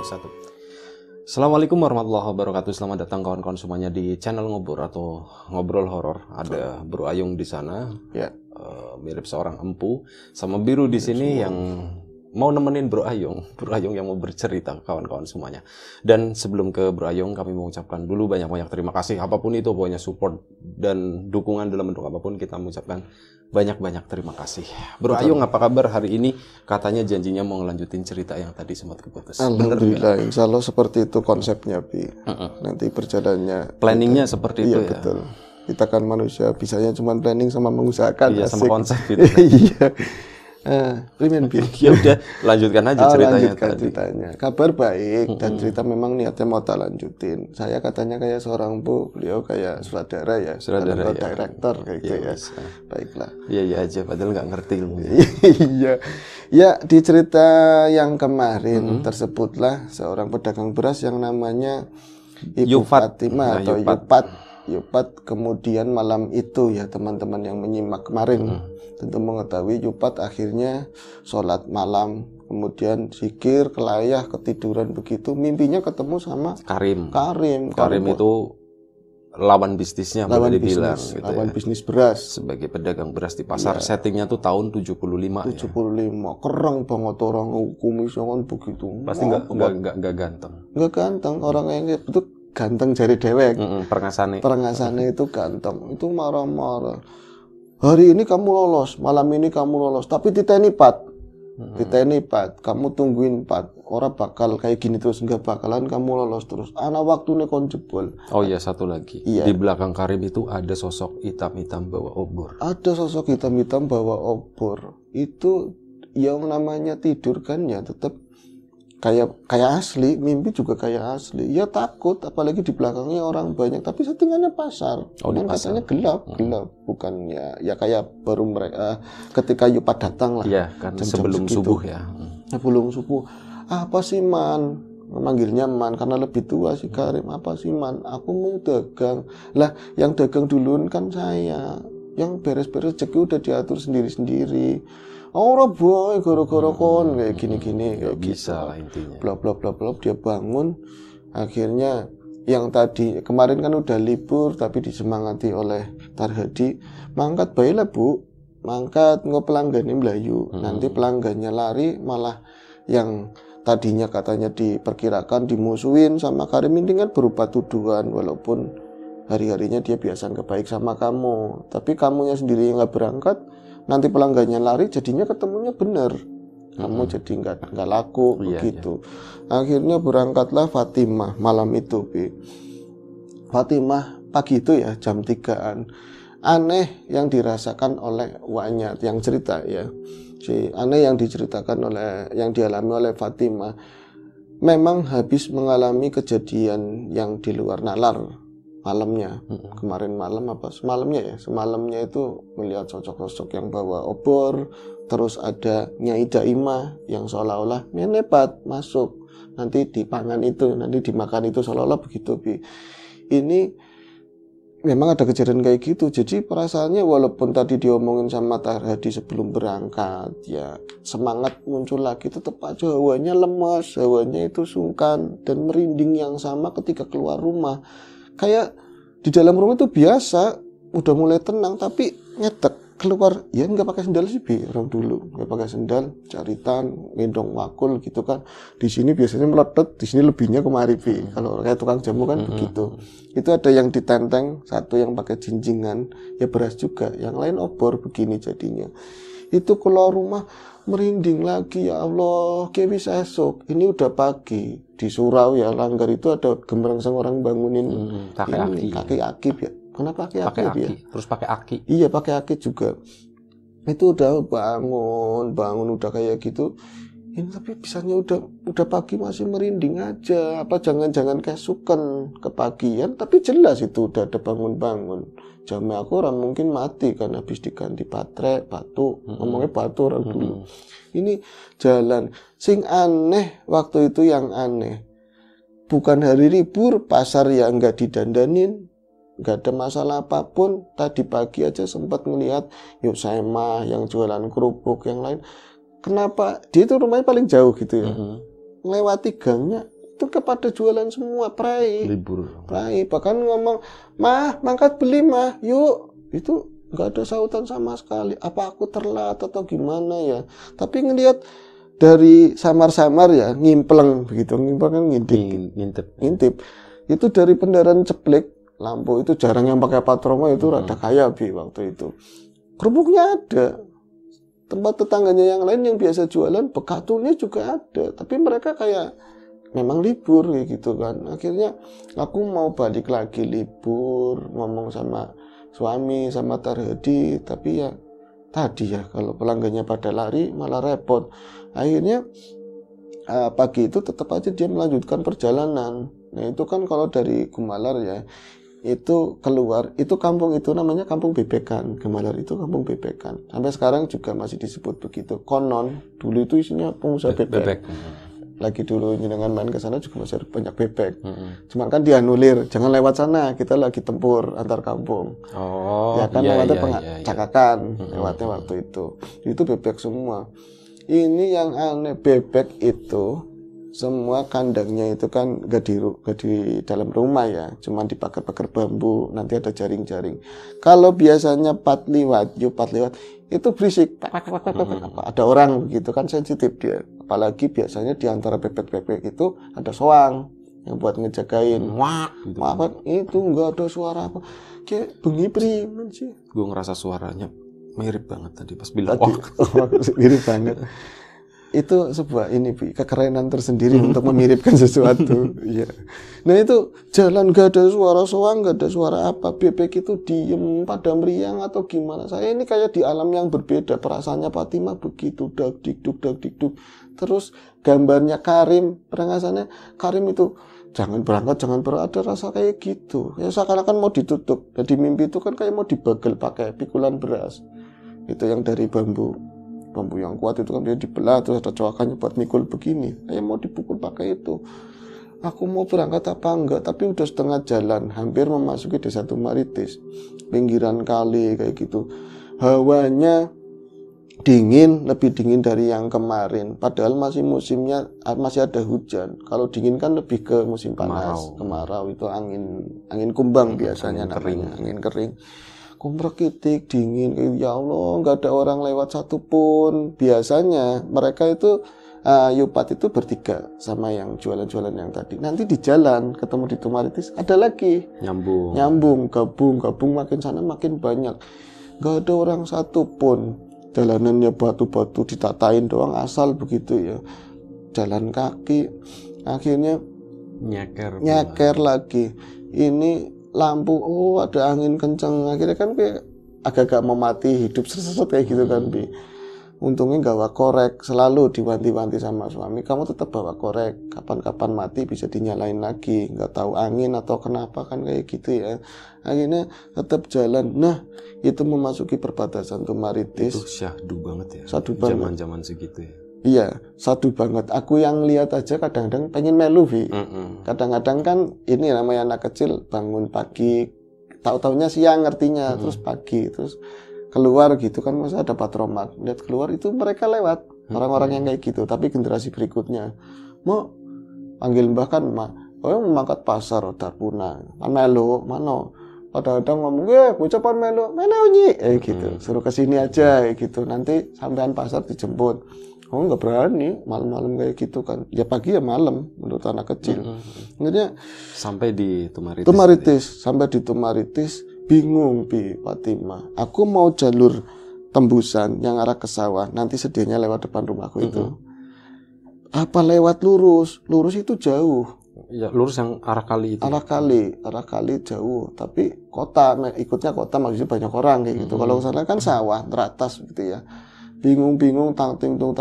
wabarakatuh. Assalamualaikum warahmatullahi wabarakatuh. Selamat datang kawan-kawan semuanya di channel Ngobor atau Ngobrol Horor. Ada Bro Ayung di sana, ya. Mirip seorang empu, sama Biru di sini yang mau nemenin Bro Ayung yang mau bercerita kawan-kawan semuanya. Dan sebelum ke Bro Ayung, kami mengucapkan dulu banyak-banyak terima kasih apapun itu, pokoknya support dan dukungan dalam bentuk apapun kita mengucapkan banyak-banyak terima kasih. Bro Ayung, apa kabar hari ini? Katanya janjinya mau ngelanjutin cerita yang tadi sempat keputus. Alhamdulillah, insya Allah seperti itu konsepnya, Bi. Nanti perjalanannya Planningnya seperti itu ya? Betul. Kita kan manusia, bisanya cuma planning sama mengusahakan. Iya, sama konsep gitu. Iya. Primen, Bi. Ya udah, lanjutkan aja ceritanya tadi. Ceritanya. Kabar baik dan cerita memang niatnya mau tak lanjutin. Saya katanya kayak seorang bu, beliau kayak sutradara ya, Sutradara ya. director kayak gitu ya. Baiklah. Iya aja, padahal nggak ngerti ilmunya. Iya. Ya, di cerita yang kemarin tersebutlah seorang pedagang beras yang namanya Ibu Fatimah atau Yupat. Kemudian malam itu ya teman-teman yang menyimak kemarin tentu mengetahui Yupat akhirnya sholat malam, kemudian zikir, kelayah, ketiduran begitu, mimpinya ketemu sama Karim itu lawan bisnisnya, boleh dibilang gitu lawan ya. Bisnis beras Sebagai pedagang beras di pasar, settingnya tuh tahun 75 ya. Kereng banget orang kumisnya kan begitu. Pasti nggak ganteng. Nggak ganteng, orang yang itu ganteng jari dewek. Perengasane itu ganteng, itu marah-marah. Hari ini kamu lolos, malam ini kamu lolos, tapi titeni pat. Kamu tungguin pat. Orang bakal kayak gini terus, nggak bakalan kamu lolos terus. Ana waktunya kon jebol. Oh iya, satu lagi. Iya. Di belakang Karim itu ada sosok hitam-hitam bawa obor. Ada sosok hitam-hitam bawa obor. Itu yang namanya tidur kan ya tetap kayak asli, mimpi juga kayak asli. Ya takut, apalagi di belakangnya orang banyak. Tapi settingannya pasar. Katanya gelap, bukan ya kayak baru mereka ketika Yupat datang lah. Iya, kan sebelum subuh ya. Sebelum subuh. Apa sih Man? Memanggilnya Man karena lebih tua si Karim. Apa sih Man? Aku mau dagang. Lah, yang dagang duluan kan saya. Yang beres-beres rezeki udah diatur sendiri-sendiri. Orang boy gara-gara kon kayak gini-gini kayak bisa gitu. Lah intinya. Bla bla bla bla, dia bangun akhirnya yang tadi kemarin kan udah libur tapi disemangati oleh Tarhadi, mangkat baiklah Bu, mangkat nggak pelanggannya melayu. Nanti pelanggannya lari, malah yang tadinya katanya diperkirakan dimusuhin sama Karim ini kan berupa tuduhan, walaupun hari-harinya dia biasa nggak baik sama kamu, tapi kamunya sendiri yang nggak berangkat. Nanti pelanggannya lari, jadinya ketemunya bener. Kamu jadi nggak laku begitu. Akhirnya berangkatlah Fatimah malam itu, Bi. Fatimah pagi itu ya jam 3-an. Aneh yang dirasakan oleh Wanyat yang cerita ya. Aneh yang diceritakan yang dialami oleh Fatimah. Memang habis mengalami kejadian yang di luar nalar. Malamnya, kemarin malam apa semalamnya itu melihat sosok-sosok yang bawa obor, terus ada Nyai Daimah yang seolah-olah menepat masuk, nanti dipangan itu, nanti dimakan itu, seolah-olah begitu, Bi. Ini memang ada kejadian kayak gitu, jadi perasaannya walaupun tadi diomongin sama Tarhadi sebelum berangkat, ya semangat muncul lagi, tetap aja hawanya lemas, hawanya itu sungkan dan merinding yang sama ketika keluar rumah. Kayak di dalam rumah itu biasa, udah mulai tenang, tapi nyetek keluar, ya nggak pakai sendal sih, Bi, orang dulu nggak pakai sendal, caritan, gendong wakul gitu kan. Di sini biasanya meletet, di sini lebihnya kemari, Bi. Kalau kayak tukang jamu kan begitu. Itu ada yang ditenteng, satu yang pakai jinjingan, ya beras juga, yang lain obor begini jadinya. Itu keluar rumah merinding lagi, ya Allah, kayak bisa esok. Ini udah pagi di Surau ya, Langgar itu ada gemerangsang orang bangunin pakai aki ya. Kenapa pakai aki ya? Terus pakai aki. Iya, pakai aki juga. Itu udah bangun udah kayak gitu. Ini tapi bisanya udah pagi masih merinding aja. Apa jangan-jangan kesukan kepagian, tapi jelas itu udah ada bangun-bangun. Jamnya aku orang mungkin mati kan habis diganti baterai, batu. Ngomongnya batu orang dulu. Ini jalan. Sing aneh waktu itu yang aneh. Bukan hari libur, pasar ya nggak didandanin. Nggak ada masalah apapun. Tadi pagi aja sempat ngelihat Yuk Sema yang jualan kerupuk yang lain. Kenapa? Dia itu rumahnya paling jauh gitu ya. Melewati gangnya itu kepada jualan semua, prai. Libur. Prai, bahkan ngomong, "Mah, mangkat beli mah, yuk." Itu nggak ada sautan sama sekali. Apa aku terlambat atau gimana ya? Tapi ngelihat dari samar-samar ya, ngimpleng begitu, ngimpleng kan ngintip. Itu dari pendaran ceplek lampu itu jarang yang pakai patromo itu rada kaya Bi waktu itu. Kerupuknya ada. Tempat tetangganya yang lain yang biasa jualan bekatulnya juga ada, tapi mereka kayak memang libur kayak gitu kan. Akhirnya aku mau balik lagi libur, ngomong sama suami sama Tarhadi, tapi ya tadi ya kalau pelanggannya pada lari malah repot. Akhirnya pagi itu tetap aja dia melanjutkan perjalanan. Nah itu kan kalau dari Gumalar ya, itu keluar, itu kampung itu namanya Kampung Bebekan. Gumalar itu Kampung Bebekan. Sampai sekarang juga masih disebut begitu. Konon dulu itu isinya pengusaha bebek. Lagi dulu dengan main ke sana juga masih banyak bebek. Cuman kan dianulir, jangan lewat sana, kita lagi tempur antar kampung. Oh, ya kan iya, lewatnya iya. Cakakan, lewatnya waktu itu. Itu bebek semua. Ini yang aneh, bebek itu semua kandangnya itu kan gak di dalam rumah ya, cuma dipagar-pagar bambu, nanti ada jaring-jaring. Kalau biasanya pat liwat itu berisik, ada orang begitu kan, sensitif dia. Apalagi biasanya di antara bebek-bebek itu ada soang yang buat ngejagain. Gitu. Itu nggak ada suara apa, kayak bengi primen sih. Gue ngerasa suaranya mirip banget tadi pas bilang mirip banget. Itu sebuah kekerenan tersendiri untuk memiripkan sesuatu. Ya. Nah itu jalan gak ada suara soang, gak ada suara apa, bebek itu diem padam riang atau gimana. Saya ini kayak di alam yang berbeda. Perasaannya Fatimah begitu, dak dikduk. Terus gambarnya Karim, perangasannya Karim itu jangan berangkat, ada rasa kayak gitu. Ya seakan-akan mau ditutup. Jadi mimpi itu kan kayak mau dibagel pakai pikulan beras. Itu yang dari bambu yang kuat itu kan dia dibelah, terus ada coakannya buat mikul begini, kayak mau dipukul pakai itu. Aku mau berangkat apa enggak, tapi udah setengah jalan, hampir memasuki desa Tumaritis, pinggiran kali kayak gitu. Hawanya dingin, lebih dingin dari yang kemarin, padahal masih musimnya, masih ada hujan. Kalau dingin kan lebih ke musim panas, kemarau itu angin kumbang biasanya namanya, angin kering. Kumrekitik dingin, ya Allah, nggak ada orang lewat satupun. Biasanya mereka itu Yupat itu bertiga sama yang jualan-jualan yang tadi. Nanti di jalan ketemu di Tumaritis ada lagi nyambung, gabung makin sana makin banyak. Nggak ada orang satupun. Jalanannya batu-batu ditatain doang asal begitu ya. Jalan kaki. Akhirnya nyeker lagi. Ini lampu, ada angin kenceng, akhirnya kan agak-agak mau mati, hidup seset kayak gitu kan Bi. Untungnya bawa korek, selalu diwanti-wanti sama suami, kamu tetap bawa korek, kapan-kapan mati bisa dinyalain lagi, nggak tahu angin atau kenapa kan kayak gitu ya. Akhirnya tetap jalan. Nah itu memasuki perbatasan Tumaritis. Itu syahdu banget ya, syahdu banget zaman-zaman segitu ya. Iya, sadu banget. Aku yang lihat aja kadang-kadang pengen melu, Vi. Kadang-kadang kan ini namanya anak kecil bangun pagi, tahu-taunya siang ngertinya, terus pagi, terus keluar gitu kan, masa ada patromat. Lihat keluar itu mereka lewat, orang-orang yang kayak gitu. Tapi generasi berikutnya, mau panggil mbah kan, mau mangkat pasar, Darpuna, kan melu, mana? Kadang-kadang ngomong, bocah pan melu, mana unyi? Gitu, suruh kesini aja, gitu. Nanti sampean pasar dijemput. Oh nggak berani malam-malam kayak gitu kan, ya pagi ya malam menurut anak kecil. Akhirnya sampai di Tumaritis. Sampai di Tumaritis bingung Bi Fatimah. Aku mau jalur tembusan yang arah ke sawah, nanti sedianya lewat depan rumahku itu. Apa lewat lurus? Lurus itu jauh. Ya lurus yang arah kali itu. Arah kali jauh, tapi kota, ikutnya kota maksudnya banyak orang kayak gitu. Kalau sana kan sawah teratas gitu ya. Bingung tang ting tung,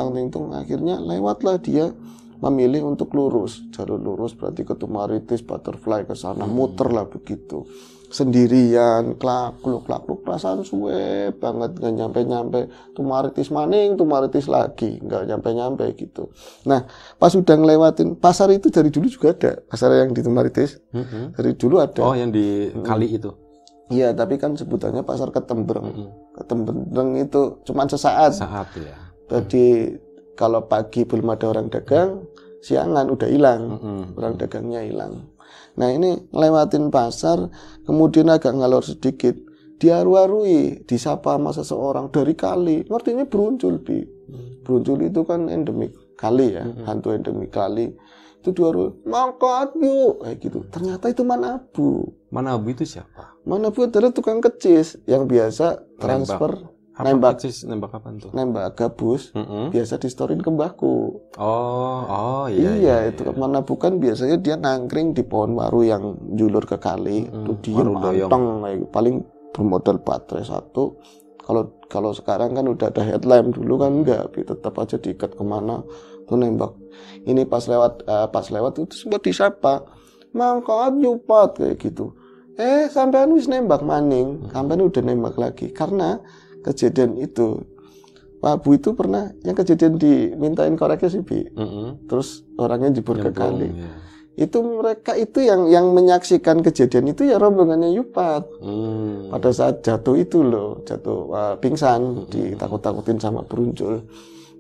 akhirnya lewatlah dia memilih untuk lurus, jalur lurus berarti ke Tumaritis, Butterfly ke sana, muter lah begitu sendirian, klakluk perasaan suwe banget, nggak nyampe Tumaritis maning, Tumaritis lagi, nggak nyampe gitu. Nah pas udah ngelewatin pasar itu, dari dulu juga ada pasar yang di Tumaritis, dari dulu ada. Oh yang di kali itu. Iya, tapi kan sebutannya pasar Ketembreng. Ketembreng itu cuma sesaat. Ya. Jadi kalau pagi belum ada orang dagang, siangan udah hilang, orang dagangnya hilang. Nah ini ngelewatin pasar, kemudian agak ngalor sedikit, diaru-arui, disapa sama seseorang dari kali, artinya beruncul Bi. Beruncul itu kan endemik kali ya, hantu endemik kali. Itu diaru, mangkat yuk, kayak gitu. Ternyata itu Manabu. Manabu itu siapa? Manabu adalah tukang kecis yang biasa transfer nembak apa tuh? Nembak gabus, biasa distorin ke mbahku. Iya. Iya, itu Manabu kan biasanya dia nangkring di pohon waru yang julur ke kali, itu dia manteng, paling bermodal baterai satu. Kalau sekarang kan udah ada headlamp, dulu kan enggak, tetap aja diikat kemana tuh nembak. Ini pas lewat itu sempat disapa, mangkat yupat kayak gitu. Sampean wis nembak maning, sampean udah nembak lagi. Karena kejadian itu Pak Bu itu pernah yang kejadian dimintain koreknya sih Bi. Terus orangnya jebur ke kali. Ya. Itu mereka itu yang menyaksikan kejadian itu ya rombongannya Yupat. Pada saat jatuh itu loh, pingsan, ditakut-takutin sama beruncul.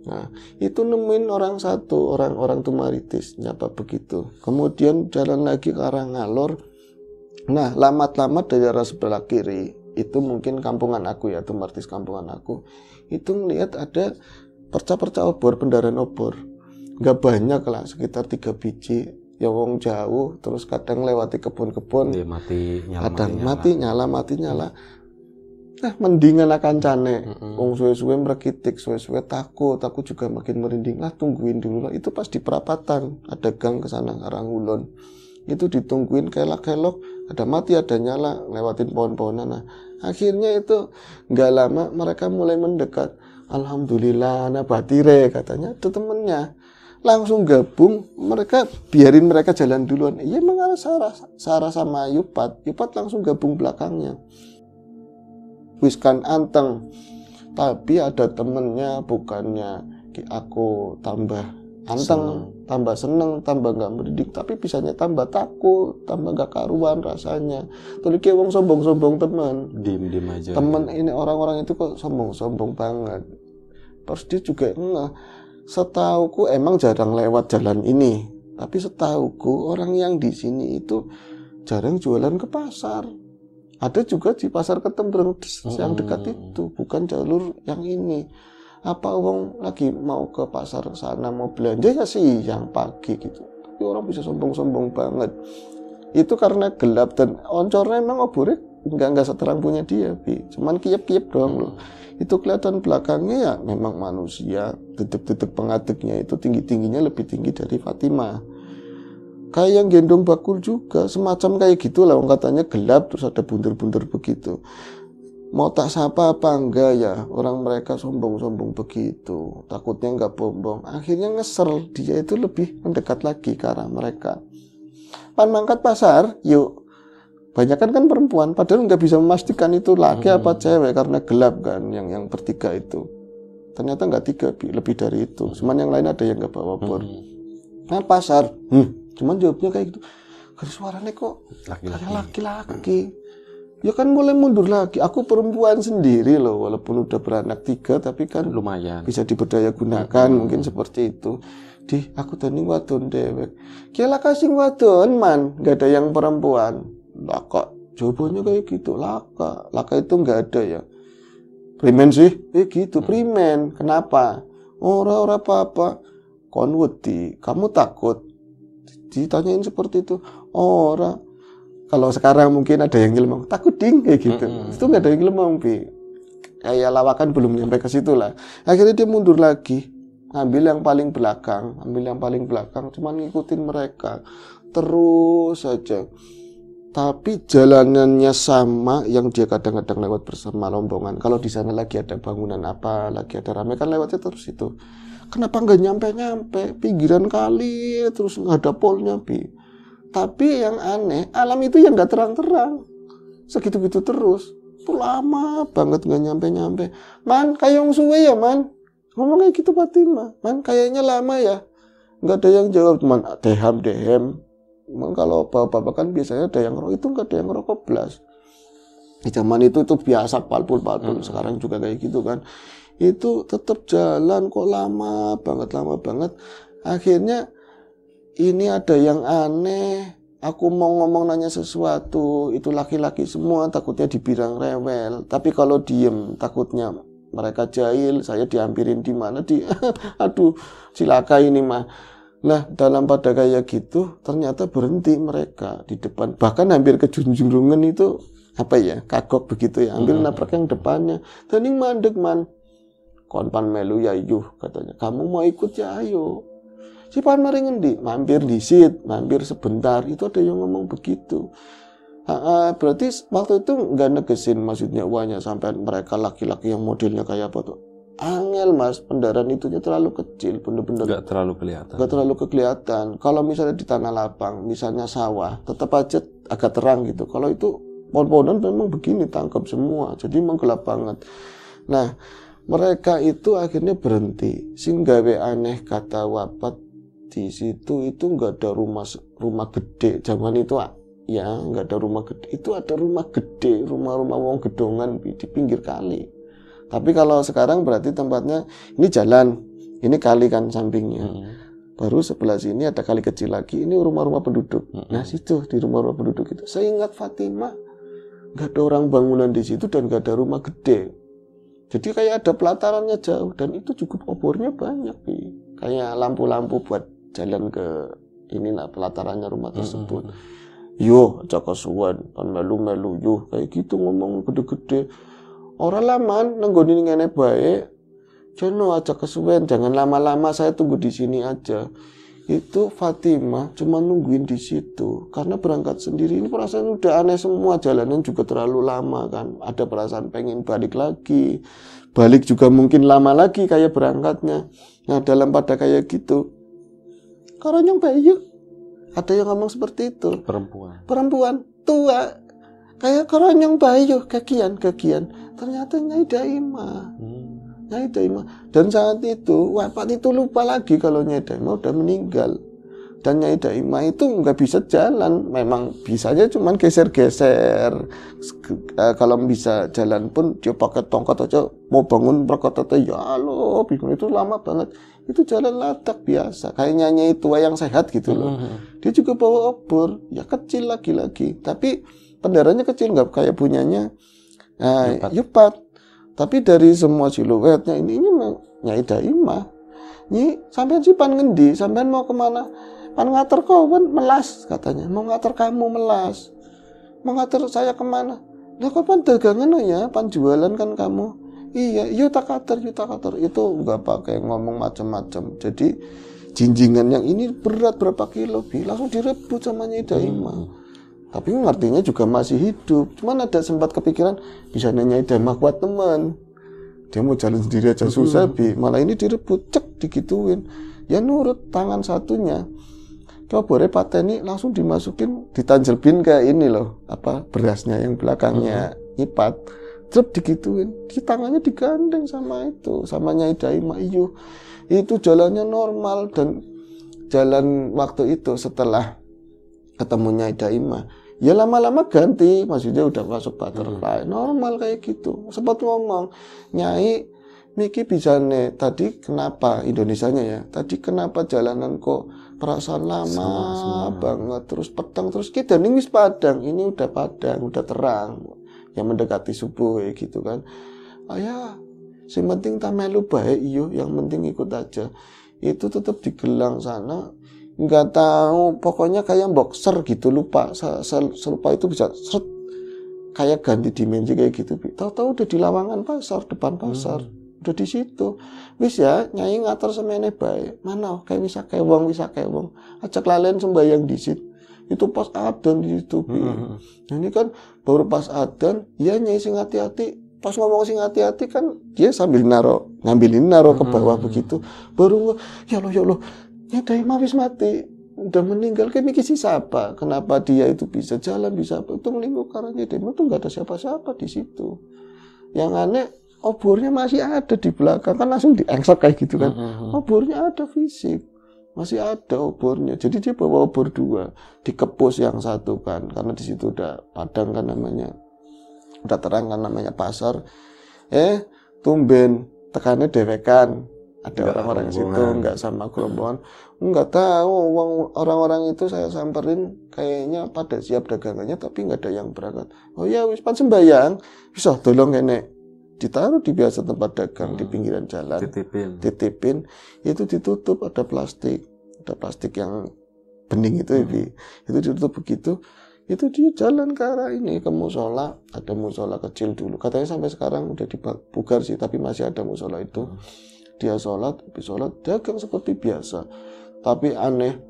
Nah, itu nemuin orang Tumaritis, nyapa begitu. Kemudian jalan lagi ke arah Ngalor. Nah, lamat-lamat dari arah sebelah kiri, itu mungkin kampungan aku ya, Tumaritis kampungan aku. Itu melihat ada perca-perca obor, pendaran obor. Nggak banyak lah, sekitar 3 biji. Ya wong jauh, terus kadang lewati kebun-kebun. Kadang mati nyala. Nah, mendingan akan cane. Wong suwe-suwe merekitik, suwe-suwe takut. Aku juga makin merinding. Tungguin dulu lah. Itu pas di perapatan, ada gang ke sana arah Ngulon. Itu ditungguin kelak-kelok, ada mati, ada nyala, lewatin pohon-pohonan. Nah, akhirnya itu nggak lama mereka mulai mendekat. Alhamdulillah, batire katanya itu temennya. Langsung gabung, biarin mereka jalan duluan. Iya, mengarah Sarah sama Yupat langsung gabung belakangnya. Wiskan anteng, tapi ada temennya, bukannya aku tambah anteng, tambah seneng, tambah nggak merinding, tapi bisanya tambah takut, tambah nggak karuan rasanya. Tuh kayak wong sombong-sombong teman, diem aja. Temen ini orang-orang itu kok sombong-sombong banget. Terus dia juga setauku emang jarang lewat jalan ini, tapi setauku orang yang di sini itu jarang jualan ke pasar. Ada juga di pasar Ketembreng yang dekat itu, bukan jalur yang ini. Apa wong lagi mau ke pasar sana mau belanja ya siang pagi gitu. Tapi orang bisa sombong-sombong banget. Itu karena gelap dan oncornya emang obornya enggak seterang punya dia, Bi. Cuman kiep-kiep doang loh. Itu kelihatan belakangnya ya memang manusia. Detik-detik pengadeknya itu tinggi-tingginya lebih tinggi dari Fatimah. Kayak yang gendong bakul juga, semacam kayak gitu lah, katanya gelap terus ada bundir-bundir begitu. Mau tak sapa apa enggak ya, orang mereka sombong-sombong begitu, takutnya enggak bombong. Akhirnya ngeser, dia itu lebih mendekat lagi ke arah mereka. Pan mangkat pasar, yuk. Banyakan kan perempuan, padahal nggak bisa memastikan itu laki apa cewek karena gelap kan, yang bertiga itu. Ternyata nggak 3, lebih dari itu. Cuman yang lain ada yang nggak bawa bor. Nah pasar, cuman jawabnya kayak gitu. Suaranya kok kayak laki-laki. Ya kan mulai mundur lagi. Aku perempuan sendiri loh, walaupun udah beranak 3, tapi kan lumayan bisa diberdaya gunakan, mungkin seperti itu. Aku tadi wadon dewek. Kira kasih wadon man, nggak ada yang perempuan. Laka, jawabannya kayak gitu. Laka itu nggak ada ya. Primen sih, gitu primen. Kenapa? Ora apa-apa. Kon wedi, kamu takut? Ditanyain seperti itu. Ora. Kalau sekarang mungkin ada yang nyelemong, takut ding kayak gitu. Itu nggak ada yang nyelemong, Bi. Kayak lawakan belum nyampe ke situ lah. Akhirnya dia mundur lagi, ambil yang paling belakang, cuman ngikutin mereka terus saja. Tapi jalanannya sama yang dia kadang-kadang lewat bersama rombongan. Kalau di sana lagi ada bangunan apa, lagi ada rame kan lewatnya terus itu. Kenapa nggak nyampe-nyampe pinggiran kali terus nggak ada polnya, Bi. Tapi yang aneh, alam itu yang nggak terang-terang. Segitu-gitu terus. Itu lama banget nggak nyampe-nyampe. Man, kayak yang suwe ya, Man. Ngomong kayak gitu Fatimah. Man, kayaknya lama ya. Nggak ada yang jawab, Man. Dehem. Man, kalau bapak-bapak kan biasanya ada yang ngerokok, itu nggak ada yang ngerokok blas. Di zaman itu biasa palpul. Sekarang juga kayak gitu kan. Itu tetap jalan kok lama banget. Akhirnya ini ada yang aneh. Aku mau ngomong nanya sesuatu, itu laki-laki semua, takutnya dibilang rewel. Tapi kalau diem, takutnya mereka jahil, saya dihampirin di mana aduh, cilaka ini mah. Nah, dalam pada kayak gitu, ternyata berhenti mereka di depan. Bahkan hampir ke junjungan itu, apa ya, kagok begitu ya. Ambil nabrak yang depannya. Dan ini mandek man. Konpan melu ya yuh, katanya. Kamu mau ikut ya ayo. Si pan mari ngendi, mampir disit, mampir sebentar. Itu ada yang ngomong begitu. Berarti waktu itu nggak negesin maksudnya uangnya sampai mereka laki-laki yang modelnya kayak apa tuh. Angel mas, pendaran itunya terlalu kecil, bener-bener Nggak terlalu kelihatan. nggak terlalu kelihatan. Kalau misalnya di tanah lapang, misalnya sawah, tetap aja agak terang gitu. Kalau itu pohon-pohonan memang begini, tangkap semua, jadi memang gelap banget. Nah, mereka itu akhirnya berhenti, sehingga aneh kata wapat di situ itu nggak ada rumah gede zaman itu ya, nggak ada rumah gede, itu ada rumah gede, rumah-rumah wong gedongan di pinggir kali. Tapi kalau sekarang berarti tempatnya ini jalan, ini kali kan sampingnya. Baru sebelah sini ada kali kecil lagi, ini rumah-rumah penduduk. Nah situ di rumah-rumah penduduk itu, saya ingat Fatimah nggak ada orang bangunan di situ dan nggak ada rumah gede. Jadi kayak ada pelatarannya jauh dan itu cukup obornya banyak, kayak lampu-lampu buat jalan ke inilah pelatarannya rumah tersebut. Yo, aja kesuwen, kan melu-melu yo, kayak gitu ngomong gede-gede. Orang laman nenggoni ngene bae. Jono aja kesuwen, jangan lama-lama, saya tunggu di sini aja. Itu Fatimah cuma nungguin di situ karena berangkat sendiri. Ini perasaan udah aneh semua, jalanan juga terlalu lama kan. Ada perasaan pengen balik lagi. Balik juga mungkin lama lagi kayak berangkatnya. Nah, dalam pada kayak gitu. Karonyong bayu. Ada yang ngomong seperti itu. Perempuan tua. Kayak karonyong bayu, kakian. Ternyata Nyai Daimah. Nyai Daimah. Dan saat itu wafat itu lupa lagi kalau Nyai Daimah udah meninggal. Dan Nyai Daimah itu nggak bisa jalan, memang bisanya cuman geser-geser. Kalau bisa jalan pun dia pakai tongkat aja, mau bangun perkotanya ya Allah, bingung, itu lama banget. Itu jalan latak biasa, kayak Nyai tua yang sehat gitu loh. Dia juga bawa obor, ya kecil lagi-lagi, tapi pendaranya kecil, nggak kayak punyanya Yupat. Tapi dari semua siluetnya ini Nyai Daimah. Nyi, sampean si pan ngendi? Sampean mau kemana? Pan ngater kawan melas katanya. Mau ngater kamu melas. Mau ngater saya kemana? Lah kok pan dagangan ya? Pan jualan kan kamu. Iya, yuta kater. Itu nggak pakai ngomong macam-macam. Jadi jinjingan yang ini berat berapa kilo? Langsung direbut sama Nyai Daimah. Tapi ngertinya juga masih hidup. Cuman ada sempat kepikiran bisa Nyai Daimah kuat teman. Dia mau jalan sendiri aja susah, malah ini direbut, cek digituin. Ya nurut, tangan satunya. Coba pateni langsung dimasukin, ditanjelbin ke ini loh, apa berasnya yang belakangnya nyipat. Cep digituin, di tangannya digandeng sama itu, sama Nyai Daimah. Itu jalannya normal. Dan jalan waktu itu setelah ketemu Nyai Daimah, ya lama-lama ganti, maksudnya udah masuk butterfly, normal kayak gitu. Sempat ngomong, Nyai, Miki bisa nih, tadi kenapa Indonesianya ya? Tadi kenapa jalanan kok perasaan lama banget, terus petang, terus kita nih wis padang, ini udah padang, udah terang, yang mendekati subuh ya gitu kan. Ayah, yang penting tak melu baik iyo, yang penting ikut aja. Itu tetap digelang sana. Nggak tahu, pokoknya kayak boxer gitu, lupa selupa itu bisa seret, kayak ganti dimensi kayak gitu. Tahu-tahu udah di lawangan pasar, depan pasar, udah di situ. Wis ya, Nyai ngatur semene bae. Mana kayak bisa kayak wong, ajak lalen sembayang disit. Itu pas adzan di situ. Nah, ini kan baru pas adzan, ya Nyai sing hati-hati. Pas ngomong sing hati-hati kan dia sambil ngambilin ke bawah begitu. Baru ya Allah. Ya Daimah wis mati, udah meninggal, kan ini siapa? Kenapa dia itu bisa jalan, bisa apa? Itu melingkup karena Daimah itu nggak ada siapa-siapa di situ. Yang aneh, obornya masih ada di belakang, kan langsung diengsek kayak gitu kan. Obornya ada fisik, masih ada obornya. Jadi dia bawa obor 2, dikepus yang satu kan, karena di situ udah padang kan namanya, udah terang kan namanya pasar. Tumben tekannya dewekan. ada Nggak orang-orang situ, rombongan. nggak sama gerombongan, nggak tahu. Orang-orang itu saya samperin kayaknya pada siap dagangannya, tapi nggak ada yang berangkat. Oh ya, wis pan sembayang, bisa tolong kene ditaruh di biasa tempat dagang di pinggiran jalan, titipin, itu ditutup ada plastik yang bening itu, itu ditutup begitu. Itu dia jalan ke arah ini ke musola, ada musola kecil dulu, katanya sampai sekarang udah dibugar sih, tapi masih ada musola itu. Dia sholat, habis sholat dagang seperti biasa. Tapi aneh,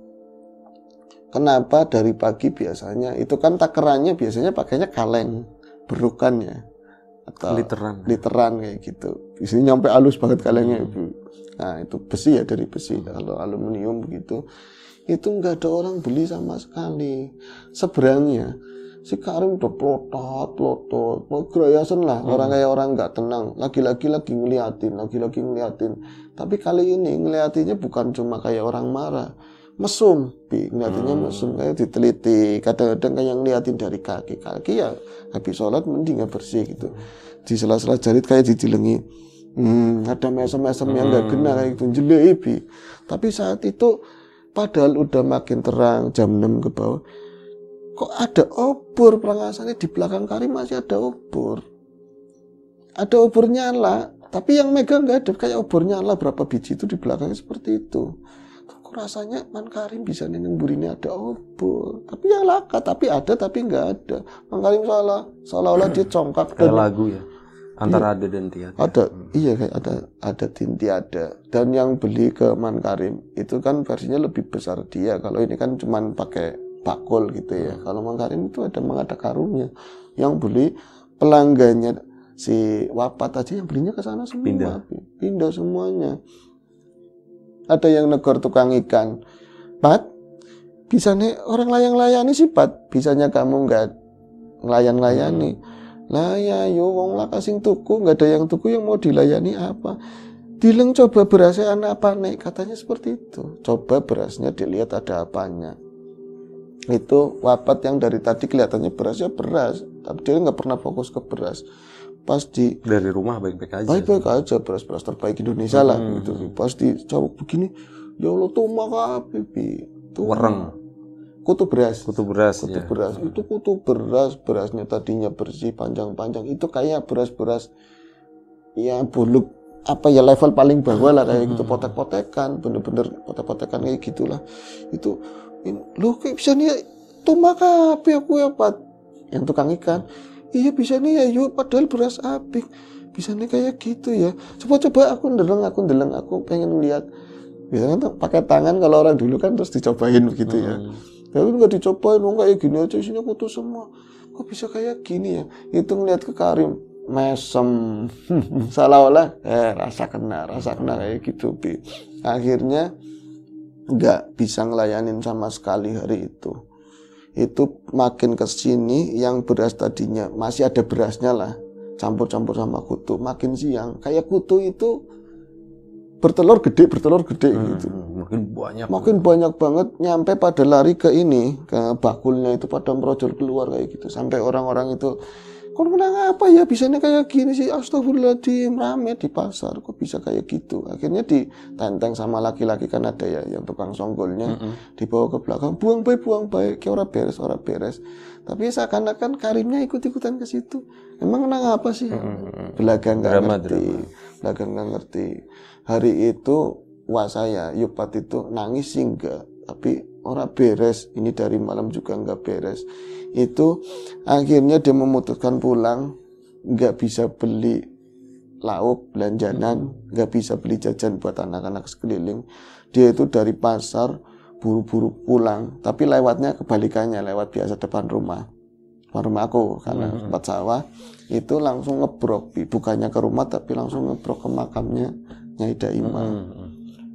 kenapa dari pagi biasanya itu kan takerannya biasanya pakainya kaleng berukannya atau literan kayak gitu. Di sini nyampe halus banget kalengnya ibu. Nah itu besi ya, dari besi. Kalau aluminium begitu, itu nggak ada orang beli sama sekali. Seberangnya si Karim udah plotot, mau gerayasan lah, orang kayak orang nggak tenang. Lagi-lagi ngeliatin. Tapi kali ini ngeliatinnya bukan cuma kayak orang marah, mesum, ngeliatinnya mesum, kayak diteliti. Kadang-kadang kayak ngeliatin dari kaki ya, habis sholat mending bersih gitu. Di sela-sela jarit kayak didilengi. Ada mesem-mesem yang nggak kena kayak gitu, jelebi. Tapi saat itu padahal udah makin terang, jam 6 ke bawah, kok ada obor perangkasannya di belakang Karim, masih ada obor. Ada obor nyala, tapi yang megang nggak ada, kayak obor nyala berapa biji itu di belakangnya seperti itu. Kok rasanya Man Karim bisa nembur ini ada obor, tapi yang laka, tapi ada tapi nggak ada. Man Karim seolah-olah dia congkak. Kayak lagu ya, antara ada dan tiada. Iya kayak ada dan tiada. Dan yang beli ke Man Karim itu kan versinya lebih besar dia. Kalau ini kan cuman pakai bakul gitu ya. Kalau Man Karim itu ada karungnya. Yang beli pelanggannya si Wapat aja yang belinya ke sana semua. Pindah semuanya. Ada yang negor tukang ikan. Pat, bisa nih orang layang-layani sih Pat. Bisanya kamu nggak ngelayan-layani. Lah ya yo wong lah kasing tuku, nggak ada yang tuku, yang mau dilayani apa? Dileng coba berasnya anak apa nek, katanya seperti itu. Coba berasnya dilihat ada apanya. Itu Wapat yang dari tadi kelihatannya berasnya beras, tapi dia nggak pernah fokus ke beras. Pas dari rumah baik-baik aja. Baik-baik aja, beras-beras terbaik Indonesia lah gitu. Pas dicabut begini, ya Allah tuh maka pipi. Wereng. Kutu beras Ya. Itu kutu beras, berasnya tadinya bersih panjang-panjang, itu kayak beras-beras ya buluk apa ya, level paling bawah lah kayak gitu, potek-potekan, bener-bener potek-potekan kayak gitulah. Itu lu kayak bisa nih tumak api aku ya Pat, yang tukang ikan, iya bisa nih ya yuk, padahal beras apik bisa nih kayak gitu ya, coba aku ndeleng, aku pengen lihat. Biasanya tuh pakai tangan kalau orang dulu kan, terus dicobain begitu ya. Tapi nggak dicobain, kayak gini aja isinya kutu semua. Kok bisa kayak gini ya? Itu ngeliat ke Karim, mesem, seolah-olah rasa kena kayak gitu. Akhirnya nggak bisa ngelayanin sama sekali hari itu. Itu makin kesini yang beras tadinya masih ada berasnya lah, campur-campur sama kutu. Makin siang, kayak kutu itu bertelur gede gitu. Makin banyak banget, nyampe pada lari ke ini, ke bakulnya itu, pada merojol keluar kayak gitu. Sampai orang-orang itu, kok menang apa ya, bisanya kayak gini sih, astagfirullahaladzim, rame di pasar, kok bisa kayak gitu. Akhirnya ditenteng sama laki-laki, kan ada ya yang tukang songgolnya, dibawa ke belakang, buang baik, kayak orang beres. Tapi seakan-akan Karimnya ikut-ikutan ke situ. Emang menang apa sih? Belagang nggak ngerti. Hari itu saya Yupat itu nangis sih enggak, tapi orang beres, ini dari malam juga enggak beres. Itu akhirnya dia memutuskan pulang, enggak bisa beli lauk belanjanan, enggak bisa beli jajan buat anak-anak sekeliling. Dia itu dari pasar buru-buru pulang, tapi lewatnya kebalikannya, lewat biasa depan rumah aku karena tempat sawah. Itu langsung ngebrok, bukannya ke rumah tapi langsung ngebrok ke makamnya Nyai Daimah.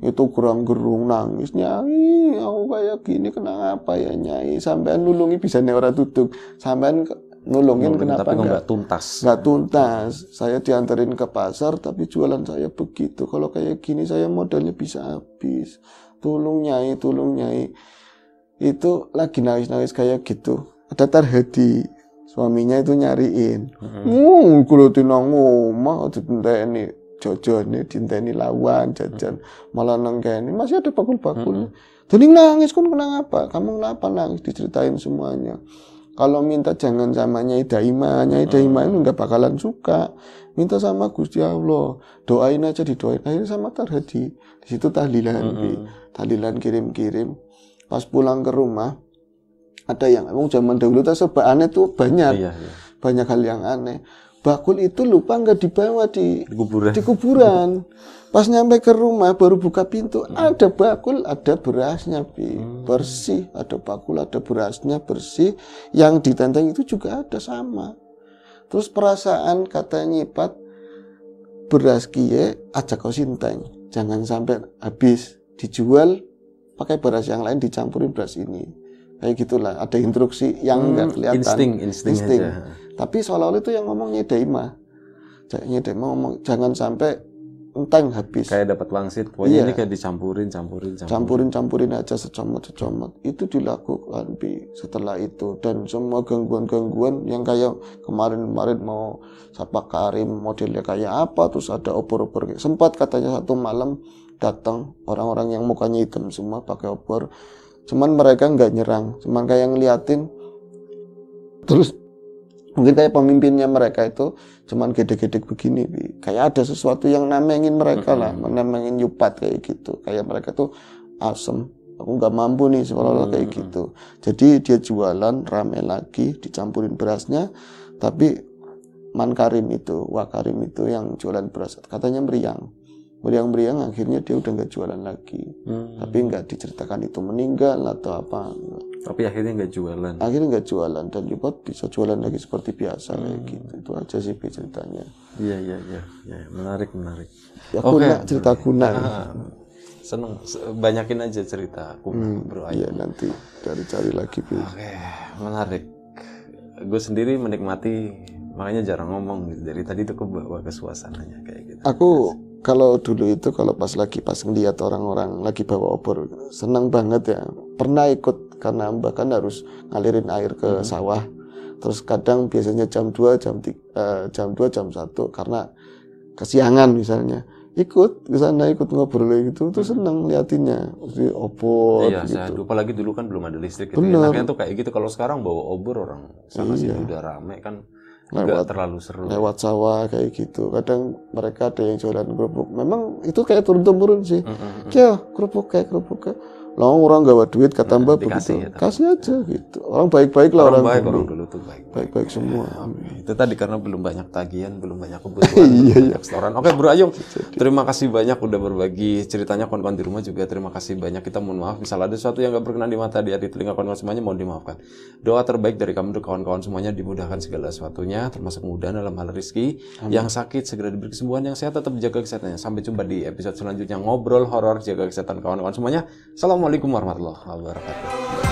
Itu gerung-gerung nangis, Nyai aku kayak gini kenapa ya Nyai, sampean nulungi bisa nih orang tutup, sampean nulungin kenapa nggak tuntas. Saya diantarin ke pasar tapi jualan saya begitu, kalau kayak gini saya modalnya bisa habis, tolong Nyai. Itu lagi nangis kayak gitu, ada Tarhadi suaminya itu nyariin, kulo tinang omah ini jojone dinteni lawan jajan malah nengkeni masih ada bakul-bakulnya. Dening nangis kon kenapa? Kamu kenapa nangis? Diceritain semuanya. Kalau minta jangan sama Nyai Daima itu nggak bakalan suka. Minta sama Gusti Allah, doain aja didoain. Akhirnya sama Tarhadi. Di situ tahlilan, tahlilan kirim-kirim. Pas pulang ke rumah, ada yang emang zaman dahulu tuh serba aneh tuh banyak, banyak hal yang aneh. Bakul itu lupa nggak dibawa di kuburan. Pas nyampe ke rumah baru buka pintu, ada bakul, ada berasnya, bersih, ada bakul, ada berasnya bersih, yang ditenteng itu juga ada sama. Terus perasaan kata Nyipat, beras kie aja kau sinteng, jangan sampai habis, dijual pakai beras yang lain dicampurin beras ini. Kayak gitulah, ada instruksi yang nggak kelihatan. Insting. Aja. Tapi seolah-olah itu yang ngomong Nyai Daima. Nyai Daima ngomong jangan sampai enteng habis. Kayak dapat wangsit, pokoknya ini kayak campurin aja secomot. Itu dilakukan setelah itu, dan semua gangguan yang kayak kemarin mau Sapa Karim modelnya kayak apa, terus ada obor-obor. Sempat katanya satu malam datang orang-orang yang mukanya hitam semua pakai obor. Cuman mereka nggak nyerang, cuman kayak ngeliatin. Terus mungkin kayak pemimpinnya mereka itu cuman gede-gede begini, kayak ada sesuatu yang namengin mereka lah, namengin Yupat kayak gitu. Kayak mereka tuh asem, aku nggak mampu nih seolah-olah kayak gitu. Jadi dia jualan rame lagi, dicampurin berasnya, tapi Wakarim itu yang jualan beras, katanya meriang akhirnya dia udah nggak jualan lagi. Tapi nggak diceritakan itu meninggal atau apa. Tapi akhirnya nggak jualan dan Yupat bisa jualan lagi seperti biasa kayak gitu. Itu aja sih ceritanya. Iya, menarik. Ya cerita kuna. Seneng, banyakin aja cerita Bro Ayung. Iya, nanti cari lagi. Oke, menarik. Gue sendiri menikmati, makanya jarang ngomong gitu. Dari tadi tuh kebawa ke suasananya kayak gitu. Aku kalau dulu itu pas ngeliat orang-orang lagi bawa obor, senang banget ya. Pernah ikut karena bahkan harus ngalirin air ke sawah. Terus kadang biasanya jam 2, jam 1 karena kesiangan misalnya. Ikut ke sana, ikut ngobrol gitu, tuh senang liatinnya. Obor gitu. Apalagi dulu kan belum ada listrik gitu. Enaknya tuh kayak gitu. Kalau sekarang bawa obor orang sana sini udah rame kan. Nggak terlalu seru. Lewat sawah kayak gitu. Kadang mereka ada yang jualan kerupuk. Memang itu kayak turun-temurun sih. Kerupuk. Lah orang gak bawa duit kata Mbak begitu. Kasih aja gitu. Orang baik-baik lah orang dulu tuh baik semua. Itu tadi karena belum banyak tagihan, belum banyak kebutuhan, restoran. Oke, Bro Ayung, terima kasih banyak udah berbagi ceritanya. Kawan-kawan di rumah juga terima kasih banyak. Kita mohon maaf misalnya ada sesuatu yang gak berkenan di mata, di hati, telinga kawan-kawan semuanya, mohon dimaafkan. Doa terbaik dari kami untuk kawan-kawan semuanya, dimudahkan segala sesuatunya, termasuk mudah dalam hal rezeki. Yang sakit segera diberi kesembuhan, yang sehat tetap jaga kesehatannya. Sampai jumpa di episode selanjutnya ngobrol horor, jaga kesehatan kawan-kawan semuanya. Assalamualaikum warahmatullahi wabarakatuh.